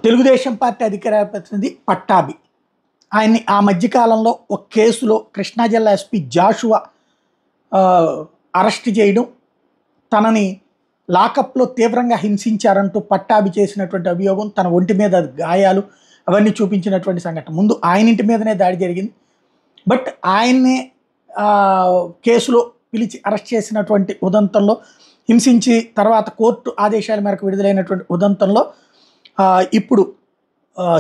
Telugu Desam party అధికార ప్రతినిధి పట్టాభి. ఆయన్ని ఆ మధ్యకాలంలో ఒక కేసులో కృష్ణా జిల్లా ఎస్పీ జాషువా అరెస్ట్ చేయడం, తనని లాకప్లో తీవ్రంగా హింసించారంటూ పట్టాభి చేసినటువంటి అభియోగం, తన ఒంటి మీద గాయాలు అవన్నీ చూపించినటువంటి సంఘటన. ముందు ఆయన ఇంటి మీదనే దాడి జరిగింది. బట్ ఆయన్నే కేసులో పిలిచి అరెస్ట్ చేసినటువంటి ఉదంతంలో, హింసించి తర్వాత కోర్టు ఆదేశాల మేరకు విడుదలైనటువంటి ఉదంతంలో ఇప్పుడు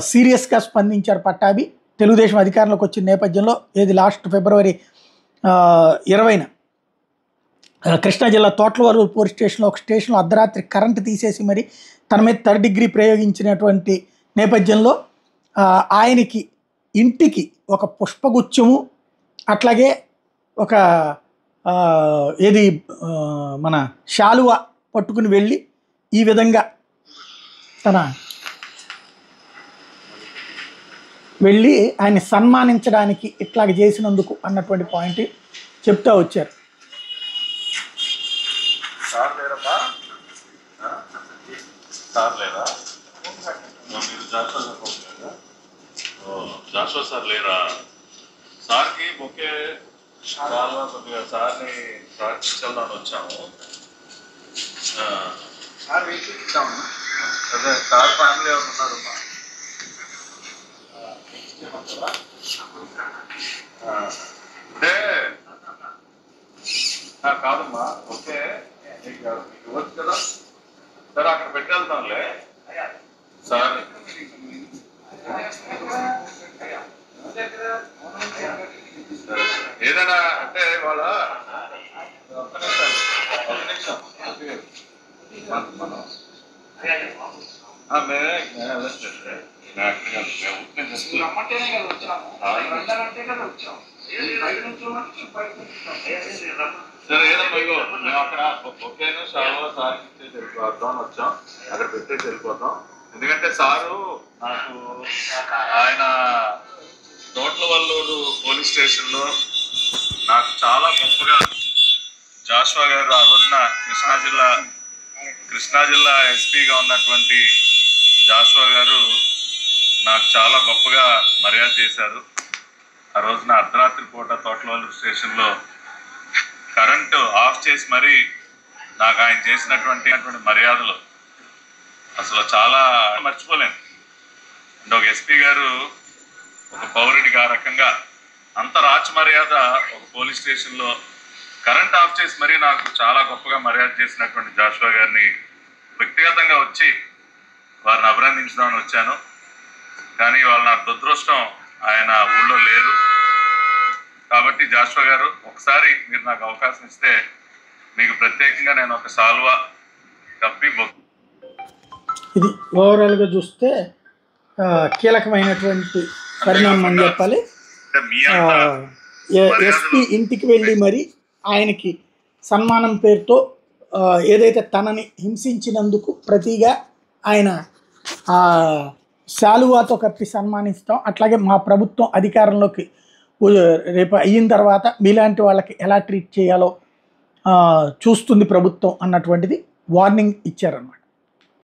సీరియస్గా స్పందించారు పట్టాభి. తెలుగుదేశం అధికారంలోకి వచ్చిన నేపథ్యంలో లాస్ట్ ఫిబ్రవరి 20న కృష్ణా జిల్లా తోట్లవరూరు పోలీస్ స్టేషన్లో ఒక స్టేషన్లో అర్ధరాత్రి కరెంటు తీసేసి మరి తన మీద 3rd డిగ్రీ ప్రయోగించినటువంటి నేపథ్యంలో ఆయనకి ఇంటికి ఒక పుష్పగుచ్చము, అట్లాగే ఒక మన శాలువా పట్టుకుని వెళ్ళి ఈ విధంగా వెళ్ళి ఆయన్ని సన్మానించడానికి ఇట్లాగ చేసినందుకు అన్నటువంటి పాయింట్ చెప్తా వచ్చారు. జాషువా సార్ లేరా? సార్కి బొకే కొద్దిగా సార్ని ప్రార్థించాలని వచ్చాము. సార్ ఇచ్చాము. అదే సార్ ఫ్యామిలీ ఎవరు ఉన్నారు? అంటే కాదమ్మా, ఓకే ఇవ్వచ్చు కదా సార్, అక్కడ పెట్టేద్దాంలే సార్. ఏదైనా అంటే వాళ్ళ ఒక నిమిషం మేమే సరే ఏదమ్మా, ఇగో మేము అక్కడ ఒకేను సార్ సార్కి ఇచ్చేసి వెళ్ళిపోతాం అని వచ్చాం. అక్కడ పెట్టేసి వెళ్ళిపోతాం. ఎందుకంటే సారు నాకు ఆయన తోట్లవల్లూరు పోలీస్ స్టేషన్లో నాకు చాలా గొప్పగా జాషువా గారు ఆ రోజున కృష్ణా జిల్లా ఎస్పీగా ఉన్నటువంటి జాషువా గారు నాకు చాలా గొప్పగా మర్యాద చేశారు. ఆ రోజున అర్ధరాత్రి పూట తోట్లవల్లూరు స్టేషన్లో కరెంటు ఆఫ్ చేసి మరీ నాకు ఆయన చేసినటువంటి మర్యాదలు అసలు చాలా మర్చిపోలేను. అంటే ఒక ఎస్పీ గారు ఒక పౌరుడికి ఆ రకంగా అంత రాచ మర్యాద ఒక పోలీస్ స్టేషన్లో కరెంట్ ఆఫ్ చేసి మరీ నాకు చాలా గొప్పగా మర్యాద చేసినటువంటి జాషువా గారిని వ్యక్తిగతంగా వచ్చి వారిని అభినందించడామని వచ్చాను. కానీ వాళ్ళ నా దురదృష్టం, ఆయన ఊళ్ళో లేరు. కాబట్టి జాషువా గారు, ఒకసారి మీరు నాకు అవకాశం ఇస్తే మీకు ప్రత్యేకంగా నేను ఒక సాల్వా కప్పి ఇది ఓవరాల్గా చూస్తే కీలకమైనటువంటి పరిణామం అని చెప్పాలి. ఎస్పీ ఇంటికి వెళ్ళి మరి ఆయనకి సన్మానం పేరుతో ఏదైతే తనని హింసించినందుకు ప్రతిగా ఆయన శాలువాతో కప్పి సన్మానిస్తాం, అట్లాగే మా ప్రభుత్వం అధికారంలోకి రేపు అయిన తర్వాత మీలాంటి వాళ్ళకి ఎలా ట్రీట్ చేయాలో చూస్తుంది ప్రభుత్వం అన్నటువంటిది వార్నింగ్ ఇచ్చారన్నమాట.